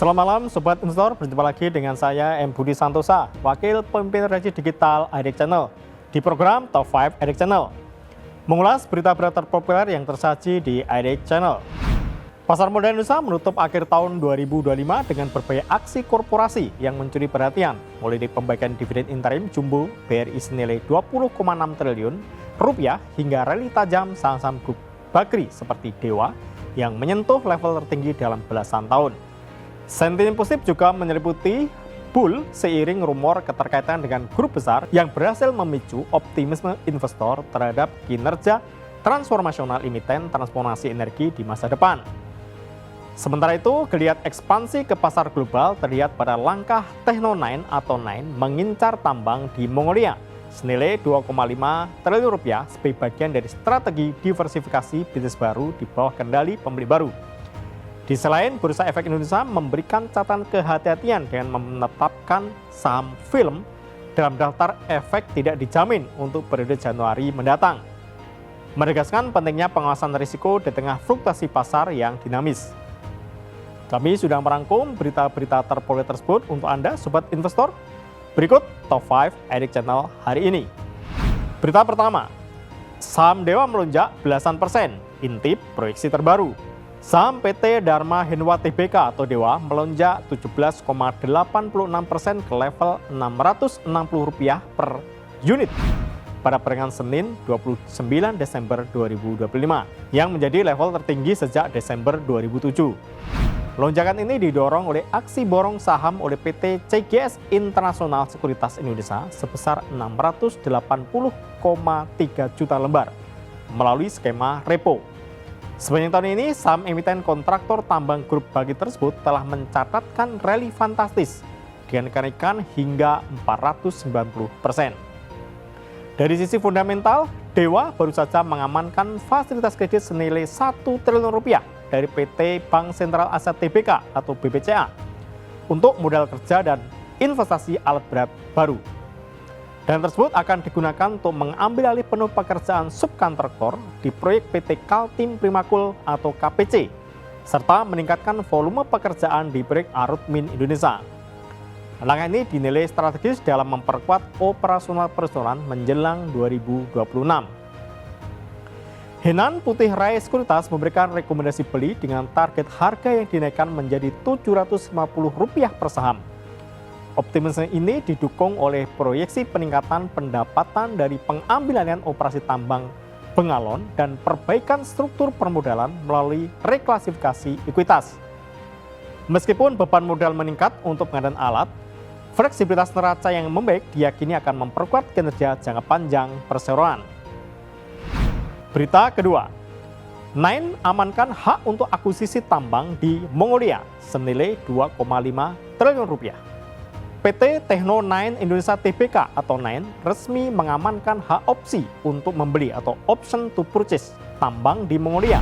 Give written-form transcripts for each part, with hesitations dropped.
Selamat malam Sobat Investor, berjumpa lagi dengan saya M. Budi Santosa, Wakil Pemimpin Redaksi Digital IDX Channel di program Top 5 IDX Channel. Mengulas berita-berita terpopuler yang tersaji di IDX Channel. Pasar modal Indonesia menutup akhir tahun 2025 dengan berbagai aksi korporasi yang mencuri perhatian, mulai dari pembaikan dividen interim jumbo BRI senilai 20,6 triliun rupiah hingga rally tajam saham-saham grup Bakri seperti Dewa yang menyentuh level tertinggi dalam belasan tahun. Sentimen positif juga menyelimuti bull seiring rumor keterkaitan dengan grup besar yang berhasil memicu optimisme investor terhadap kinerja transformasional emiten transformasi energi di masa depan. Sementara itu, geliat ekspansi ke pasar global terlihat pada langkah Techno9 atau 9 mengincar tambang di Mongolia senilai 2,5 triliun rupiah sebagai bagian dari strategi diversifikasi bisnis baru di bawah kendali pembeli baru. Di selain, Bursa Efek Indonesia memberikan catatan kehati-hatian dengan menetapkan saham film dalam daftar efek tidak dijamin untuk periode Januari mendatang. Menegaskan pentingnya pengawasan risiko di tengah fluktuasi pasar yang dinamis. Kami sudah merangkum berita-berita terpopuler tersebut untuk Anda, Sobat Investor. Berikut Top 5 IDX Channel hari ini. Berita pertama, saham Dewa melonjak belasan persen, intip proyeksi terbaru. Saham PT Dharma Henwa Tbk atau Dewa melonjak 17,86% ke level Rp660 per unit pada peringatan Senin 29 Desember 2025 yang menjadi level tertinggi sejak Desember 2007. Lonjakan ini didorong oleh aksi borong saham oleh PT CGS International Sekuritas Indonesia sebesar 680,3 juta lembar melalui skema repo. Sepanjang tahun ini, saham emiten kontraktor tambang grup Bakri tersebut telah mencatatkan rally fantastis dengan kenaikan hingga 490%. Dari sisi fundamental, Dewa baru saja mengamankan fasilitas kredit senilai 1 triliun rupiah dari PT Bank Sentral Asia Tbk atau BBCA untuk modal kerja dan investasi alat berat baru. Dan tersebut akan digunakan untuk mengambil alih penuh pekerjaan subkontraktor di proyek PT Kaltim Primakul atau KPC, serta meningkatkan volume pekerjaan di proyek Arutmin Indonesia. Langkah ini dinilai strategis dalam memperkuat operasional perusahaan menjelang 2026. Henan Putih Rai Sekuritas memberikan rekomendasi beli dengan target harga yang dinaikkan menjadi Rp750 per saham. Optimisme ini didukung oleh proyeksi peningkatan pendapatan dari pengambilan operasi tambang Bengalon dan perbaikan struktur permodalan melalui reklasifikasi ekuitas. Meskipun beban modal meningkat untuk pengadaan alat, fleksibilitas neraca yang membaik diyakini akan memperkuat kinerja jangka panjang perseroan. Berita kedua, Nine amankan hak untuk akuisisi tambang di Mongolia senilai 2,5 triliun rupiah. PT Techno9 Indonesia Tbk atau 9 resmi mengamankan hak opsi untuk membeli atau option to purchase tambang di Mongolia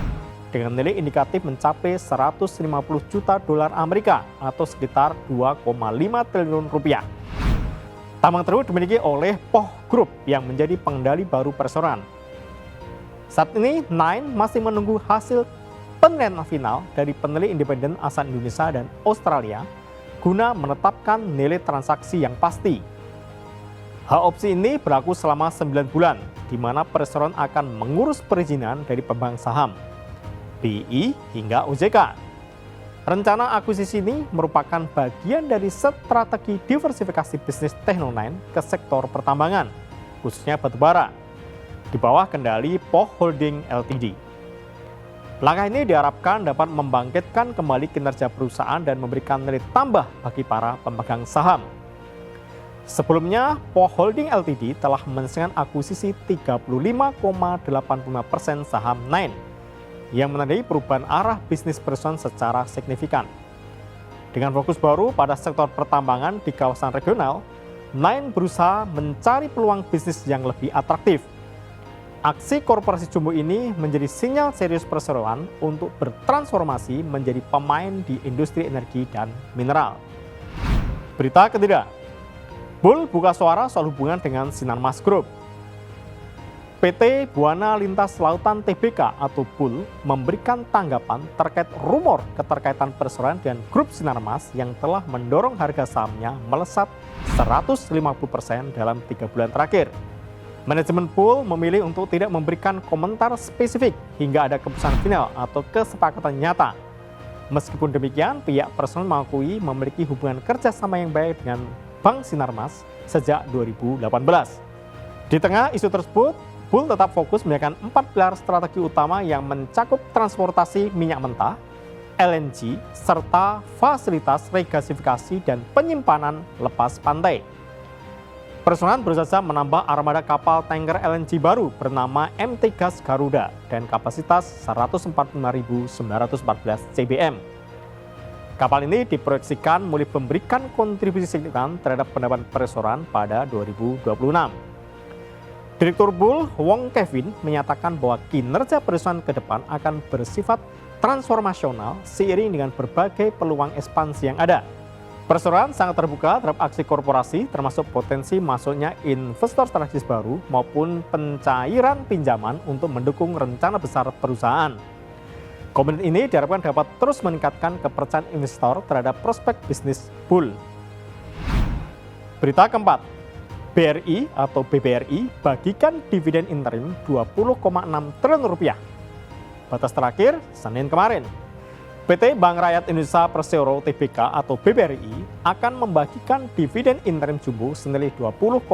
dengan nilai indikatif mencapai 150 juta dolar Amerika atau sekitar 2,5 triliun rupiah. Tambang tersebut dimiliki oleh Poh Group yang menjadi pengendali baru perseroan. Saat ini, 9 masih menunggu hasil penilaian final dari penilai independen asal Indonesia dan Australia guna menetapkan nilai transaksi yang pasti. Hak opsi ini berlaku selama 9 bulan, di mana perseroan akan mengurus perizinan dari pemegang saham, BI hingga OJK. Rencana akuisisi ini merupakan bagian dari strategi diversifikasi bisnis Techno9 ke sektor pertambangan, khususnya batubara, di bawah kendali Poh Holding Ltd. Langkah ini diharapkan dapat membangkitkan kembali kinerja perusahaan dan memberikan nilai tambah bagi para pemegang saham. Sebelumnya, Poh Holding Ltd telah menyelesaikan akuisisi 35,85% saham Nine yang menandai perubahan arah bisnis perusahaan secara signifikan. Dengan fokus baru pada sektor pertambangan di kawasan regional, Nine berusaha mencari peluang bisnis yang lebih atraktif. Aksi korporasi jumbo ini menjadi sinyal serius perseroan untuk bertransformasi menjadi pemain di industri energi dan mineral. Berita ketiga, Bull buka suara soal hubungan dengan Sinarmas Group. PT Buana Lintas Lautan Tbk atau BUL memberikan tanggapan terkait rumor keterkaitan perseroan dan grup Sinarmas yang telah mendorong harga sahamnya melesat 150% dalam 3 bulan terakhir. Manajemen BUL memilih untuk tidak memberikan komentar spesifik hingga ada keputusan final atau kesepakatan nyata. Meskipun demikian, pihak personel mengakui memiliki hubungan kerjasama yang baik dengan Bank Sinarmas sejak 2018. Di tengah isu tersebut, BUL tetap fokus menjalankan 4 pilar strategi utama yang mencakup transportasi minyak mentah, LNG, serta fasilitas regasifikasi dan penyimpanan lepas pantai. Perusahaan berusaha menambah armada kapal tanker LNG baru bernama MT Gas Garuda dan kapasitas 145.914 CBM. Kapal ini diproyeksikan mulai memberikan kontribusi signifikan terhadap pendapatan perusahaan pada 2026. Direktur BUL, Wong Kevin, menyatakan bahwa kinerja perusahaan ke depan akan bersifat transformasional seiring dengan berbagai peluang ekspansi yang ada. Perusahaan sangat terbuka terhadap aksi korporasi, termasuk potensi masuknya investor strategis baru maupun pencairan pinjaman untuk mendukung rencana besar perusahaan. Komitmen ini diharapkan dapat terus meningkatkan kepercayaan investor terhadap prospek bisnis BUL. Berita keempat, BRI atau BBRI bagikan dividen interim 20,6 triliun rupiah. Batas terakhir, Senin kemarin. PT Bank Rakyat Indonesia Persero Tbk atau BBRI akan membagikan dividen interim jumbo senilai 20,6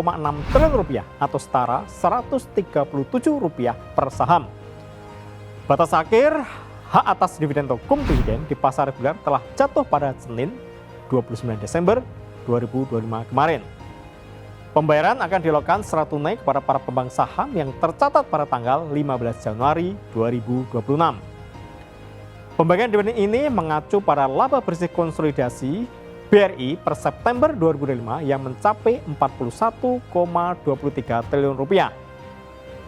triliun rupiah atau setara Rp137 per saham. Batas akhir hak atas dividen atau cum dividen di pasar reguler telah jatuh pada Senin 29 Desember 2025 kemarin. Pembayaran akan dilakukan secara tunai kepada para pemegang saham yang tercatat pada tanggal 15 Januari 2026. Pembagian dividen ini mengacu pada laba bersih konsolidasi BRI per September 2025 yang mencapai 41,23 triliun rupiah.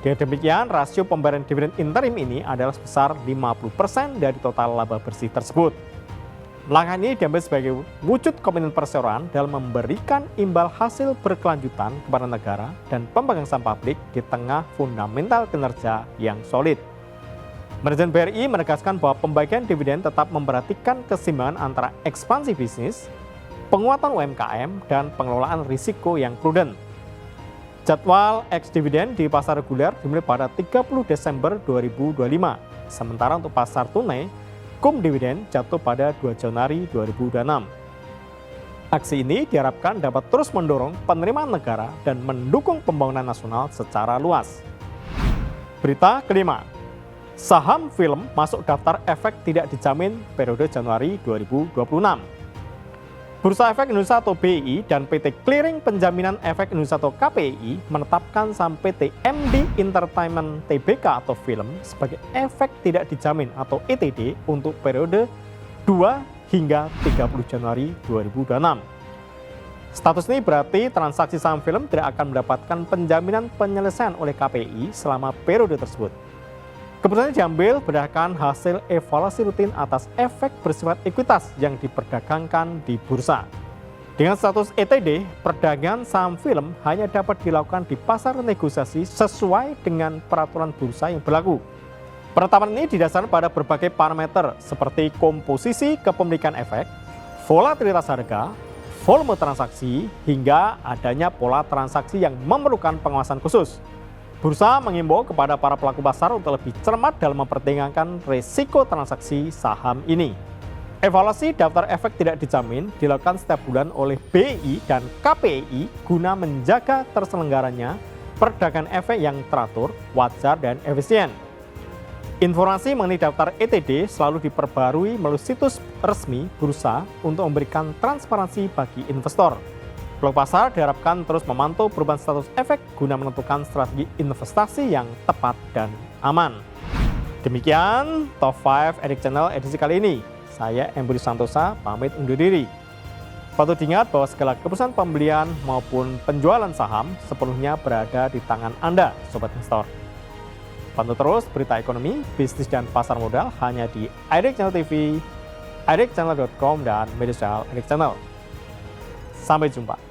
Dengan demikian, rasio pembayaran dividen interim ini adalah sebesar 50% dari total laba bersih tersebut. Langkah ini diambil sebagai wujud komitmen perseroan dalam memberikan imbal hasil berkelanjutan kepada negara dan pemegang saham publik di tengah fundamental kinerja yang solid. Manajemen BRI menegaskan bahwa pembagian dividen tetap memperhatikan keseimbangan antara ekspansi bisnis, penguatan UMKM, dan pengelolaan risiko yang prudent. Jadwal ex-dividen di pasar reguler dimulai pada 30 Desember 2025, sementara untuk pasar tunai, cum dividen jatuh pada 2 Januari 2026. Aksi ini diharapkan dapat terus mendorong penerimaan negara dan mendukung pembangunan nasional secara luas. Berita kelima, saham film masuk daftar efek tidak dijamin periode Januari 2026. Bursa Efek Indonesia atau BI dan PT Clearing Penjaminan Efek Indonesia atau KPI menetapkan saham PT MD Entertainment Tbk atau film sebagai efek tidak dijamin atau ETD untuk periode 2 hingga 30 Januari 2026. Status ini berarti transaksi saham film tidak akan mendapatkan penjaminan penyelesaian oleh KPI selama periode tersebut. Keputusan diambil berdasarkan hasil evaluasi rutin atas efek bersifat ekuitas yang diperdagangkan di bursa. Dengan status ETD, perdagangan saham film hanya dapat dilakukan di pasar negosiasi sesuai dengan peraturan bursa yang berlaku. Penetapan ini didasarkan pada berbagai parameter seperti komposisi kepemilikan efek, volatilitas harga, volume transaksi, hingga adanya pola transaksi yang memerlukan pengawasan khusus. Bursa mengimbau kepada para pelaku pasar untuk lebih cermat dalam mempertimbangkan risiko transaksi saham ini. Evaluasi daftar efek tidak dijamin dilakukan setiap bulan oleh BI dan KPI guna menjaga terselenggaranya perdagangan efek yang teratur, wajar, dan efisien. Informasi mengenai daftar ETD selalu diperbarui melalui situs resmi bursa untuk memberikan transparansi bagi investor. Pelaku pasar diharapkan terus memantau perubahan status efek guna menentukan strategi investasi yang tepat dan aman. Demikian Top 5 Edik Channel edisi kali ini. Saya M. Budi Santosa pamit undur diri. Patut diingat bahwa segala keputusan pembelian maupun penjualan saham sepenuhnya berada di tangan Anda, Sobat Investor. Pantau terus berita ekonomi, bisnis, dan pasar modal hanya di Edik Channel TV, edikchannel.com, dan media sosial Edik Channel. Sampai jumpa.